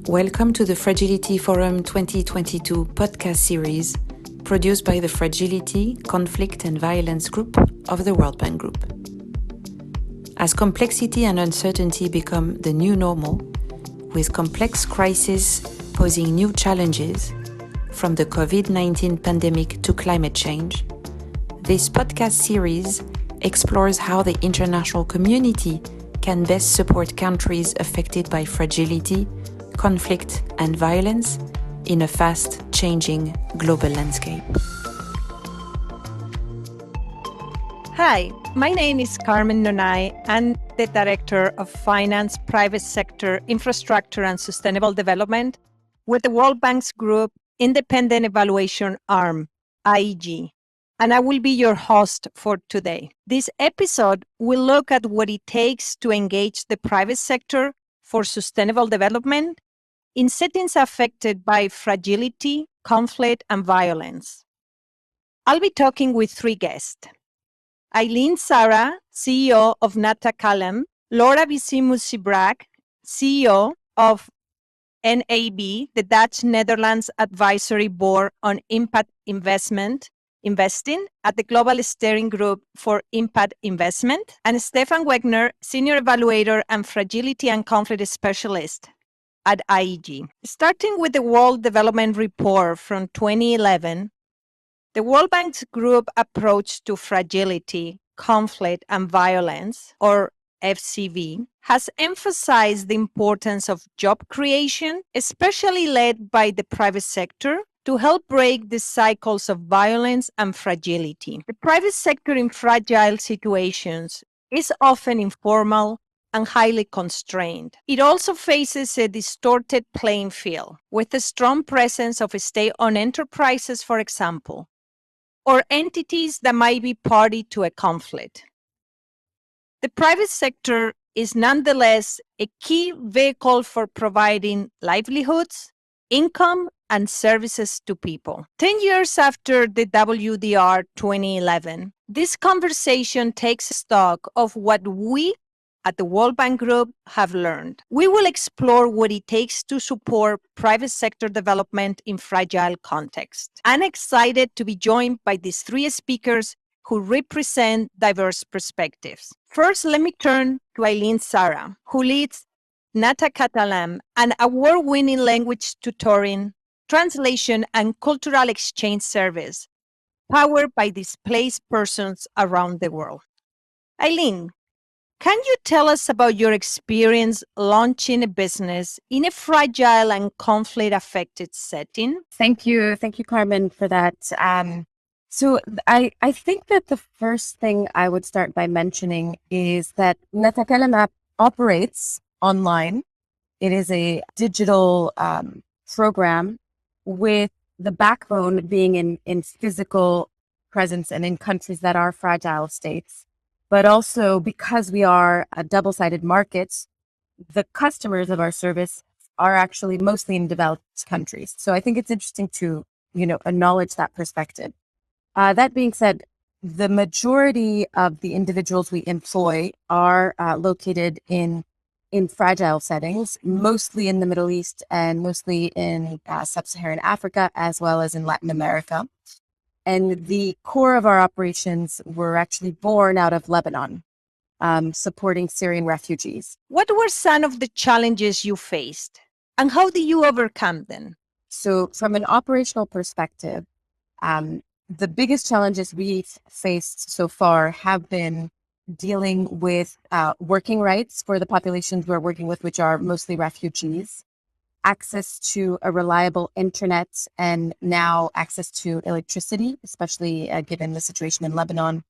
Welcome to the Fragility Forum 2022 podcast series produced by the Fragility, Conflict and Violence Group of the World Bank Group. As complexity and uncertainty become the new normal, with complex crises posing new challenges, from the COVID-19 pandemic to climate change, this podcast series explores how the international community can best support countries affected by fragility, conflict and violence in a fast-changing global landscape. Hi, my name is Carmen Nonay. I'm the Director of Finance, Private Sector, Infrastructure and Sustainable Development with the World Bank's Group Independent Evaluation Arm, IEG, and I will be your host for today. This episode will look at what it takes to engage the private sector for sustainable development in settings affected by fragility, conflict, and violence. I'll be talking with three guests. Aline Sara, CEO of NaTakallam, Laure Wessemius-Chibrac, CEO of NAB, the Dutch Netherlands Advisory Board on Impact Investing at the Global Steering Group for Impact Investment, and Stephan Wegner, Senior Evaluator and Fragility and Conflict Specialist at IEG. Starting with the World Development Report from 2011, the World Bank's Group approach to fragility, conflict, and violence, or FCV, has emphasized the importance of job creation, especially led by the private sector, to help break the cycles of violence and fragility. The private sector in fragile situations is often informal and highly constrained. It also faces a distorted playing field, with a strong presence of state-owned enterprises, for example, or entities that might be party to a conflict. The private sector is nonetheless a key vehicle for providing livelihoods, income, and services to people. 10 years after the WDR 2011, this conversation takes stock of what we at the World Bank Group have learned. We will explore what it takes to support private sector development in fragile contexts. I'm excited to be joined by these three speakers who represent diverse perspectives. First, let me turn to Aline Sara, who leads NaTakallam, an award-winning language tutoring, translation, and cultural exchange service powered by displaced persons around the world. Aline, can you tell us about your experience launching a business in a fragile and conflict-affected setting? Thank you, Carmen, for that. So I think that the first thing I would start by mentioning is that NaTakallam app operates online. It is a digital program with the backbone being in physical presence and in countries that are fragile states. But also because we are a double-sided market, the customers of our service are actually mostly in developed countries. So I think it's interesting to, acknowledge that perspective. That being said, the majority of the individuals we employ are located in fragile settings, mostly in the Middle East and mostly in sub-Saharan Africa, as well as in Latin America. And the core of our operations were actually born out of Lebanon, supporting Syrian refugees. What were some of the challenges you faced, and how did you overcome them? So from an operational perspective, the biggest challenges we've faced so far have been dealing with working rights for the populations we're working with, which are mostly refugees, access to a reliable internet, and now access to electricity, especially given the situation in Lebanon,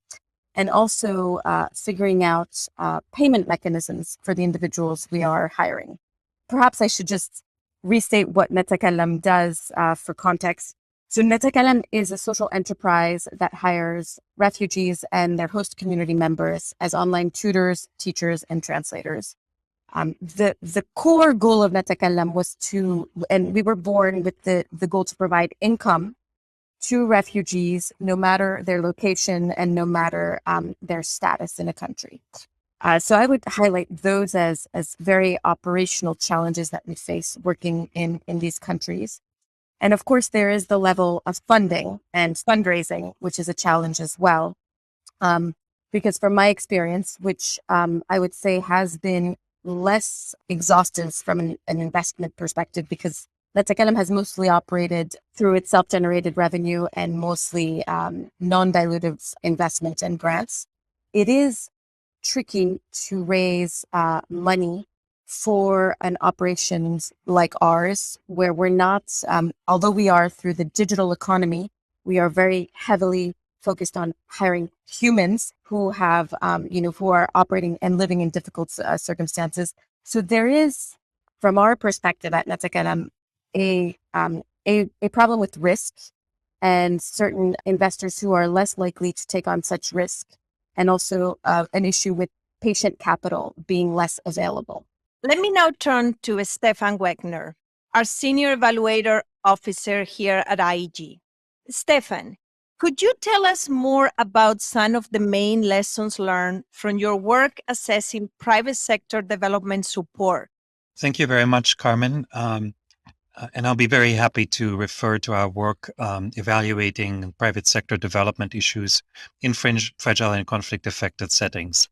and also figuring out payment mechanisms for the individuals we are hiring. Perhaps I should just restate what NaTakallam does for context. So NaTakallam is a social enterprise that hires refugees and their host community members as online tutors, teachers, and translators. The core goal of NaTakallam was and we were born with the goal to provide income to refugees, no matter their location and no matter their status in a country. So I would highlight those as very operational challenges that we face working in these countries. And of course, there is the level of funding and fundraising, which is a challenge as well. Because from my experience, which I would say has been less exhaustive from an investment perspective, because NaTakallam has mostly operated through its self-generated revenue and mostly non-dilutive investment and grants. It is tricky to raise money for an operations like ours, where we're not, although we are through the digital economy, we are very heavily focused on hiring humans who have, who are operating and living in difficult circumstances. So there is, from our perspective at NaTakallam, a problem with risk and certain investors who are less likely to take on such risk, and also an issue with patient capital being less available. Let me now turn to Stephan Wegner, our Senior Evaluator Officer here at IEG. Stephan, could you tell us more about some of the main lessons learned from your work assessing private sector development support? Thank you very much, Carmen. And I'll be very happy to refer to our work evaluating private sector development issues in fragile and conflict-affected settings.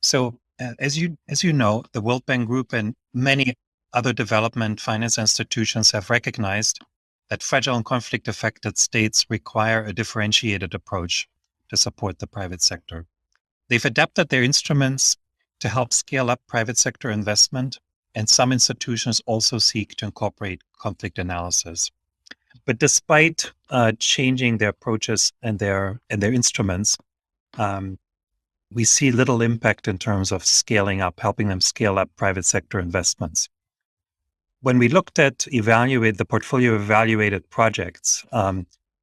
So, as you know, the World Bank Group and many other development finance institutions have recognized that fragile and conflict-affected states require a differentiated approach to support the private sector. They've adapted their instruments to help scale up private sector investment, and some institutions also seek to incorporate conflict analysis. But despite changing their approaches and their instruments, we see little impact in terms of scaling up, helping them scale up private sector investments. When we looked at the portfolio of evaluated projects,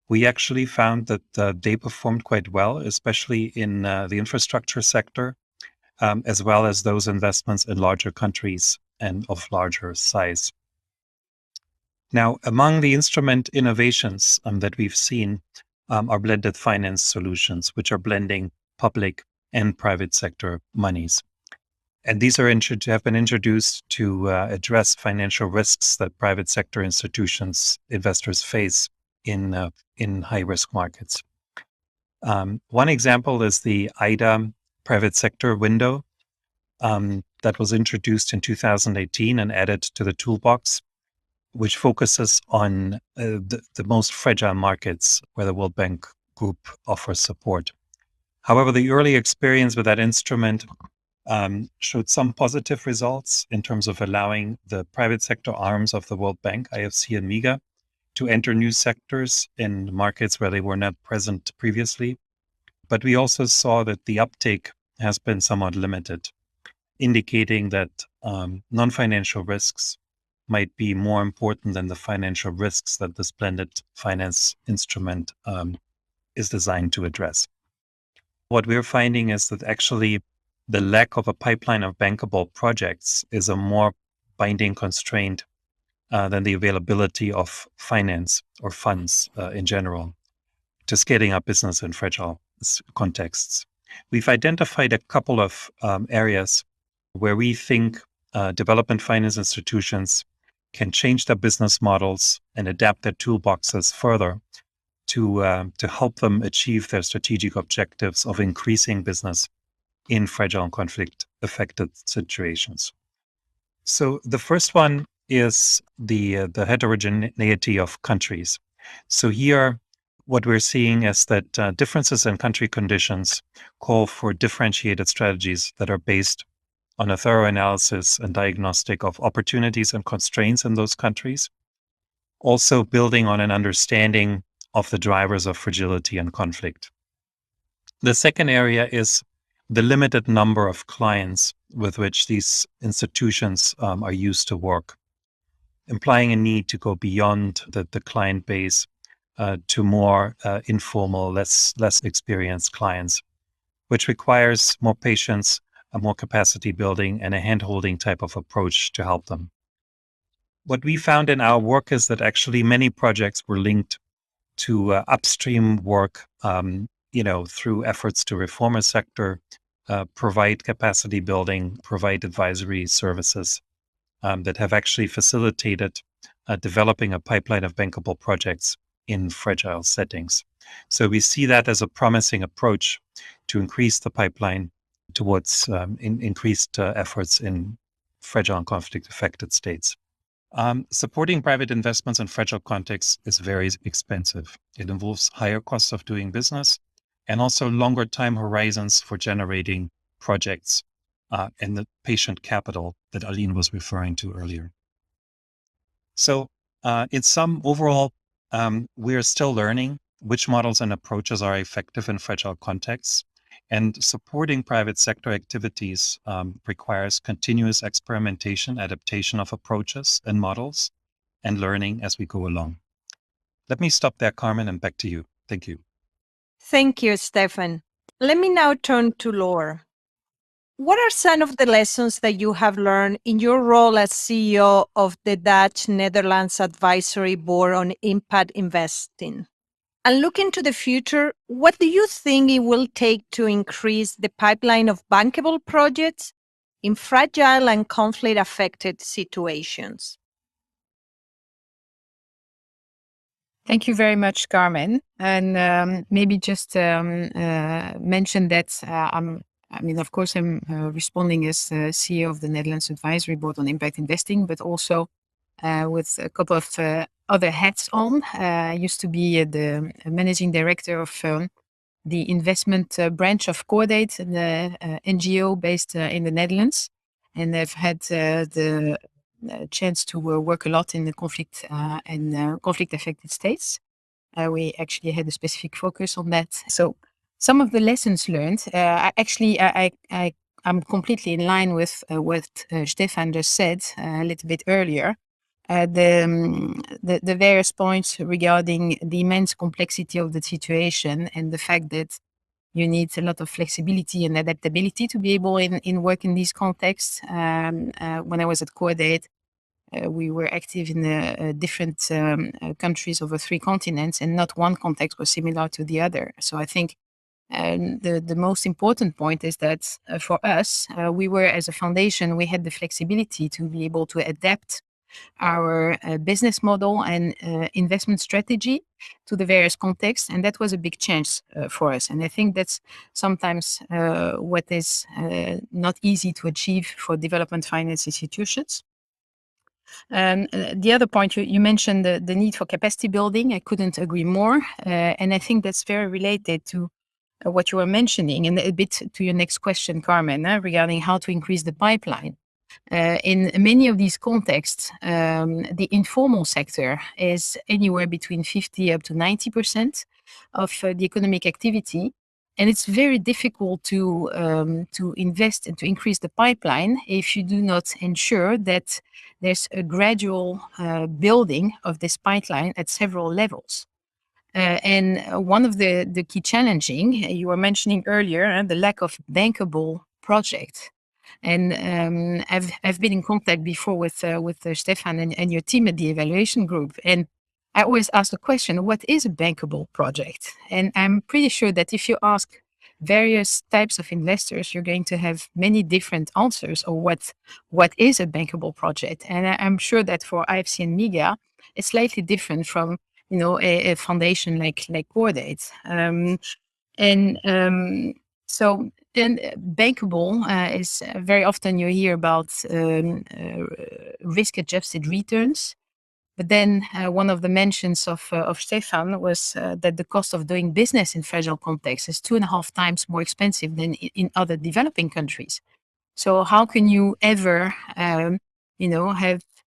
we actually found that they performed quite well, especially in the infrastructure sector, as well as those investments in larger countries and of larger size. Now, among the instrument innovations that we've seen are blended finance solutions, which are blending public and private sector monies. And these have been introduced to address financial risks that private sector investors face in high-risk markets. One example is the IDA private sector window that was introduced in 2018 and added to the toolbox, which focuses on the most fragile markets where the World Bank Group offers support. However, the early experience with that instrument showed some positive results in terms of allowing the private sector arms of the World Bank, IFC and MIGA, to enter new sectors in markets where they were not present previously. But we also saw that the uptake has been somewhat limited, indicating that non-financial risks might be more important than the financial risks that this blended finance instrument is designed to address. What we're finding is that actually the lack of a pipeline of bankable projects is a more binding constraint than the availability of finance or funds in general to scaling up business in fragile contexts. We've identified a couple of areas where we think development finance institutions can change their business models and adapt their toolboxes further to help them achieve their strategic objectives of increasing business in fragile and conflict-affected situations. So the first one is the heterogeneity of countries. So here, what we're seeing is that differences in country conditions call for differentiated strategies that are based on a thorough analysis and diagnostic of opportunities and constraints in those countries, also building on an understanding of the drivers of fragility and conflict. The second area is the limited number of clients with which these institutions are used to work, implying a need to go beyond the client base to more informal, less experienced clients, which requires more patience, more capacity building, and a hand-holding type of approach to help them. What we found in our work is that actually many projects were linked to upstream work, through efforts to reform a sector, provide capacity building, provide advisory services that have actually facilitated developing a pipeline of bankable projects in fragile settings. So we see that as a promising approach to increase the pipeline towards increased efforts in fragile and conflict-affected states. Supporting private investments in fragile contexts is very expensive. It involves higher costs of doing business and also longer time horizons for generating projects and the patient capital that Aline was referring to earlier. So in sum, overall, we are still learning which models and approaches are effective in fragile contexts, and supporting private sector activities requires continuous experimentation, adaptation of approaches and models, and learning as we go along. Let me stop there, Carmen, and back to you. Thank you. Thank you, Stephan. Let me now turn to Laure. What are some of the lessons that you have learned in your role as CEO of the Dutch-Netherlands Advisory Board on Impact Investing? And looking to the future, what do you think it will take to increase the pipeline of bankable projects in fragile and conflict-affected situations? Thank you very much, Carmen. And maybe just mention that of course, I'm responding as CEO of the Netherlands Advisory Board on Impact Investing, but also with a couple of other hats on. I used to be the managing director of the investment branch of Cordaid, the NGO based in the Netherlands. And I've had the chance to work a lot in the conflict and conflict-affected states. We actually had a specific focus on that. So some of the lessons learned, I'm completely in line with what Stephan just said a little bit earlier. The various points regarding the immense complexity of the situation and the fact that you need a lot of flexibility and adaptability to be able in work in these contexts. When I was at Cordaid, we were active in different countries over 3 continents, and not one context was similar to the other. So I think the most important point is that for us, we were, as a foundation, we had the flexibility to be able to adapt our business model and investment strategy to the various contexts. And that was a big change for us. And I think that's sometimes what is not easy to achieve for development finance institutions. The other point, you mentioned the need for capacity building. I couldn't agree more. And I think that's very related to what you were mentioning, and a bit to your next question, Carmen, regarding how to increase the pipeline. In many of these contexts, the informal sector is anywhere between 50 up to 90% of the economic activity. And it's very difficult to invest and to increase the pipeline if you do not ensure that there's a gradual building of this pipeline at several levels. And one of the key challenging, you were mentioning earlier, the lack of bankable projects. And I've been in contact before with Stephan and your team at the evaluation group. And I always ask the question, what is a bankable project? And I'm pretty sure that if you ask various types of investors, you're going to have many different answers of what is a bankable project. And I'm sure that for IFC and MIGA, it's slightly different from a foundation like Cordaid. So bankable is very often you hear about risk-adjusted returns. But then one of the mentions of Stephan was that the cost of doing business in fragile contexts is 2.5 times more expensive than in other developing countries. So how can you ever, have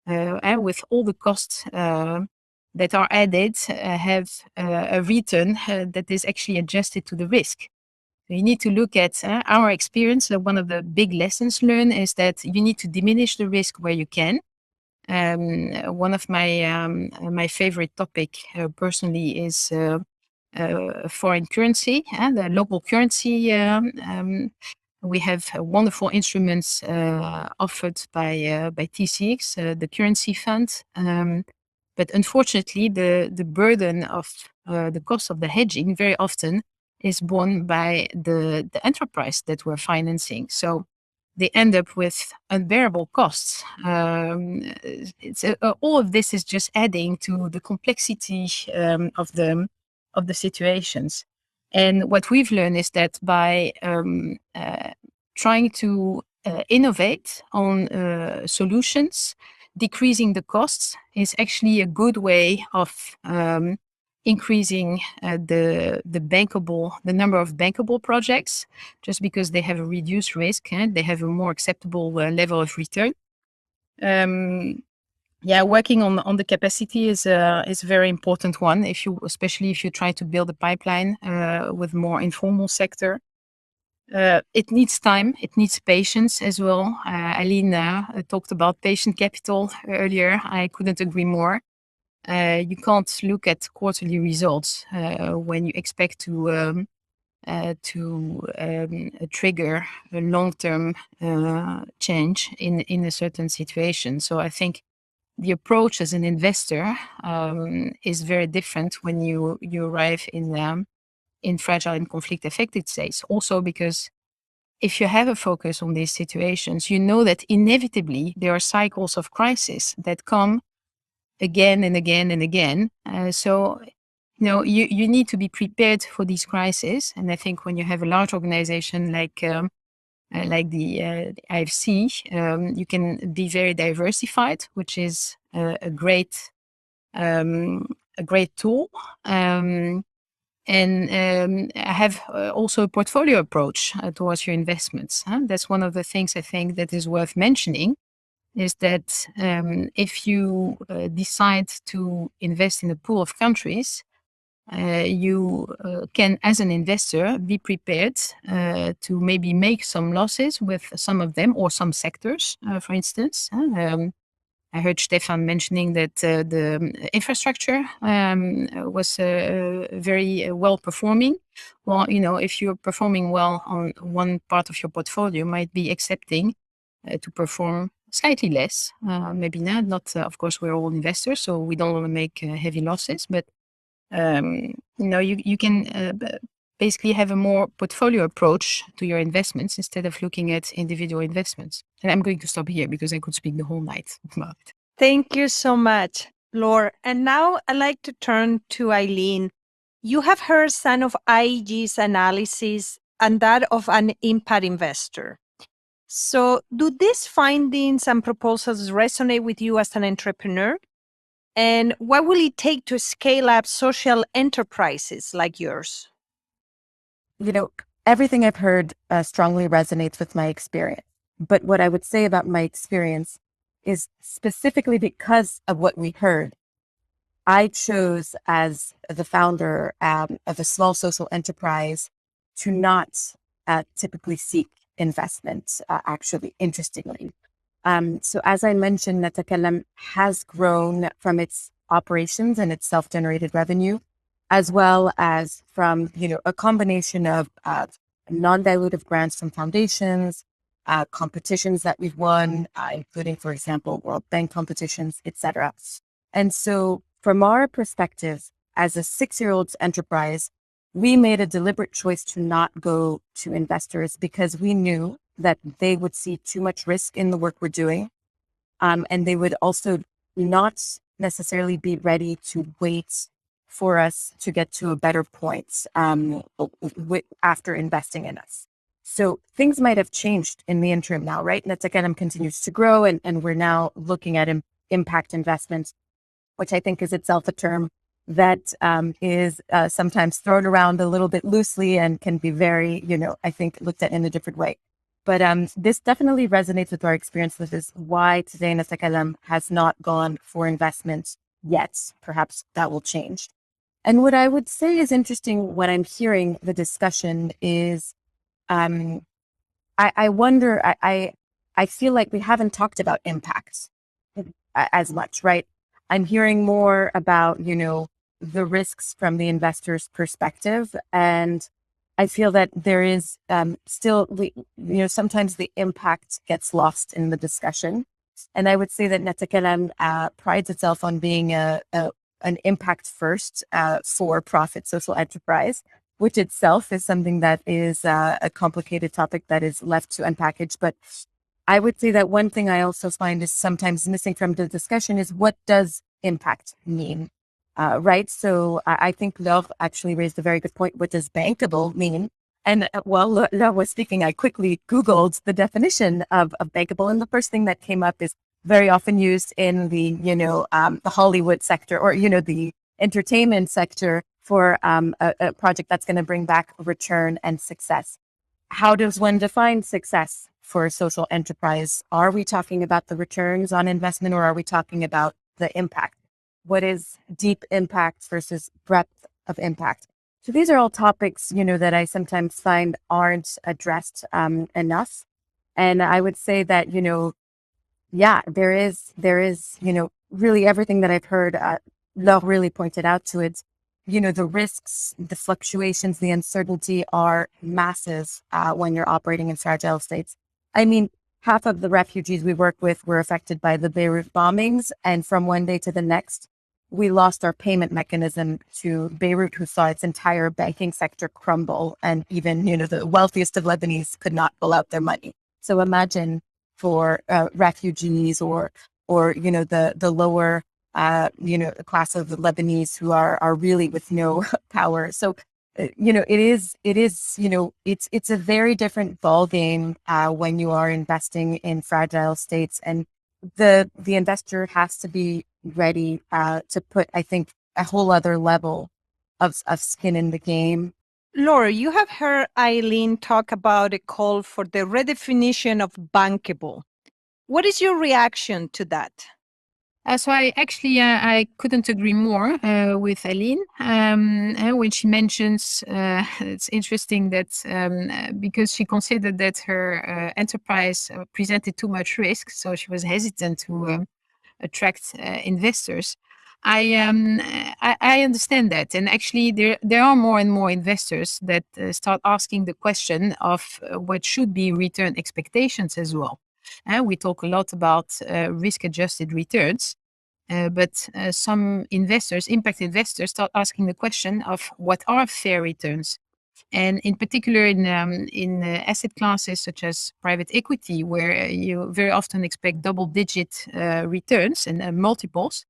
with all the costs that are added, have a return that is actually adjusted to the risk? So you need to look at our experience. One of the big lessons learned is that you need to diminish the risk where you can. One of my favorite topic personally is foreign currency and the local currency. We have wonderful instruments offered by TCX, the currency fund. But unfortunately, the burden of the cost of the hedging very often is borne by the enterprise that we're financing. So they end up with unbearable costs. All of this is just adding to the complexity of the situations. And what we've learned is that by trying to innovate on solutions, decreasing the costs is actually a good way of increasing the number of bankable projects, just because they have a reduced risk and they have a more acceptable level of return. Working on the capacity is a very important one. Especially if you try to build a pipeline with more informal sector. It needs time, it needs patience as well. Aline talked about patient capital earlier. I couldn't agree more. You can't look at quarterly results when you expect to trigger a long-term change in a certain situation. So I think the approach as an investor is very different when you arrive in fragile and conflict affected states. Also because if you have a focus on these situations, you know that inevitably there are cycles of crisis that come again and again and again. So you need to be prepared for these crises. And I think when you have a large organization like the IFC, you can be very diversified, which is a great tool. And I have also a portfolio approach towards your investments. That's one of the things I think that is worth mentioning, is that if you decide to invest in a pool of countries, you can, as an investor, be prepared to maybe make some losses with some of them or some sectors, for instance. I heard Stephan mentioning that the infrastructure was very well performing. Well, if you're performing well on one part of your portfolio, you might be accepting to perform slightly less. Maybe not. Of course, we're all investors, so we don't want to make heavy losses. But you can basically have a more portfolio approach to your investments instead of looking at individual investments. And I'm going to stop here because I could speak the whole night about it. Thank you so much, Laure. And now I'd like to turn to Aline. You have heard some of IEG's analysis and that of an impact investor. So do these findings and proposals resonate with you as an entrepreneur? And what will it take to scale up social enterprises like yours? Everything I've heard strongly resonates with my experience. But what I would say about my experience is specifically because of what we heard, I chose as the founder of a small social enterprise to not typically seek investment, actually, interestingly. So as I mentioned, NaTakallam has grown from its operations and its self-generated revenue, as well as from, a combination of non-dilutive grants from foundations, competitions that we've won, including, for example, World Bank competitions, etc. And so from our perspective, as a 6-year-old enterprise, we made a deliberate choice to not go to investors because we knew that they would see too much risk in the work we're doing. And they would also not necessarily be ready to wait for us to get to a better point after investing in us. So things might have changed in the interim now, right? NaTakallam continues to grow and we're now looking at impact investments, which I think is itself a term that is sometimes thrown around a little bit loosely and can be very, I think looked at in a different way. But this definitely resonates with our experience. This is why today NaTakallam has not gone for investments yet. Perhaps that will change. And what I would say is interesting when I'm hearing the discussion is I wonder, I feel like we haven't talked about impacts as much, right? I'm hearing more about, the risks from the investor's perspective. And I feel that there is still, sometimes the impact gets lost in the discussion. And I would say that NaTakallam prides itself on being an impact first for profit social enterprise, which itself is something that is a complicated topic that is left to unpackage. But I would say that one thing I also find is sometimes missing from the discussion is what does impact mean, right? So I think Laure actually raised a very good point. What does bankable mean? And while Laure was speaking, I quickly Googled the definition of bankable. And the first thing that came up is very often used in the, the Hollywood sector or, the entertainment sector for a project that's going to bring back return and success. How does one define success for a social enterprise? Are we talking about the returns on investment or are we talking about the impact? What is deep impact versus breadth of impact? So these are all topics, that I sometimes find aren't addressed enough. And I would say that, there is, really everything that I've heard, Laure really pointed out to it. The risks, the fluctuations, the uncertainty are massive when you're operating in fragile states. I mean, half of the refugees we work with were affected by the Beirut bombings. And from one day to the next, we lost our payment mechanism to Beirut, who saw its entire banking sector crumble. And even, the wealthiest of Lebanese could not pull out their money. So imagine for refugees or the lower class of the Lebanese who are really with no power. So, it's a very different ballgame when you are investing in fragile states, and the investor has to be ready to put, I think, a whole other level of skin in the game. Laure, you have heard Aline talk about a call for the redefinition of bankable. What is your reaction to that? So I couldn't agree more with Aline when she mentions it's interesting that because she considered that her enterprise presented too much risk, so she was hesitant to attract investors. I understand that, and actually there are more and more investors that start asking the question of what should be return expectations as well. We talk a lot about risk-adjusted returns, but some investors, impact investors, start asking the question of what are fair returns. And in particular, in asset classes such as private equity, where you very often expect double-digit returns and multiples,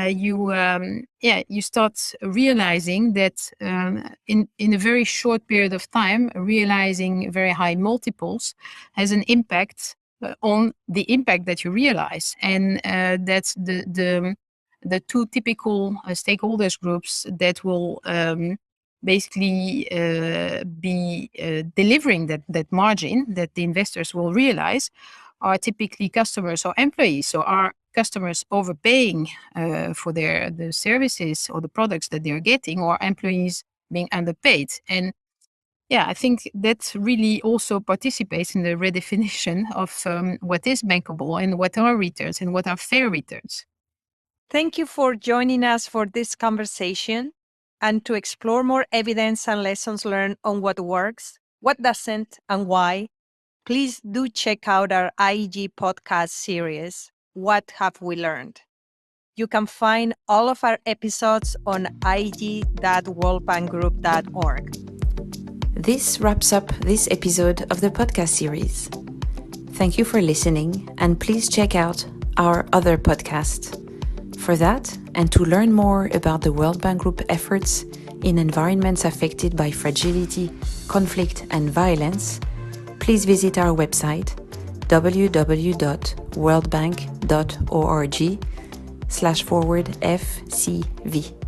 you start realizing that in a very short period of time, realizing very high multiples has an impact on the impact that you realize, and that's the two typical stakeholders groups that will basically be delivering that margin that the investors will realize are typically customers or employees. So are customers overpaying for the services or the products that they're getting, or employees being underpaid? And I think that really also participates in the redefinition of what is bankable and what are returns and what are fair returns. Thank you for joining us for this conversation. And to explore more evidence and lessons learned on what works, what doesn't, and why, please do check out our IG podcast series, What Have We Learned? You can find all of our episodes on ig.worldbankgroup.org. This wraps up this episode of the podcast series. Thank you for listening, and please check out our other podcast. For that, and to learn more about the World Bank Group efforts in environments affected by fragility, conflict, and violence, please visit our website www.worldbank.org/FCV.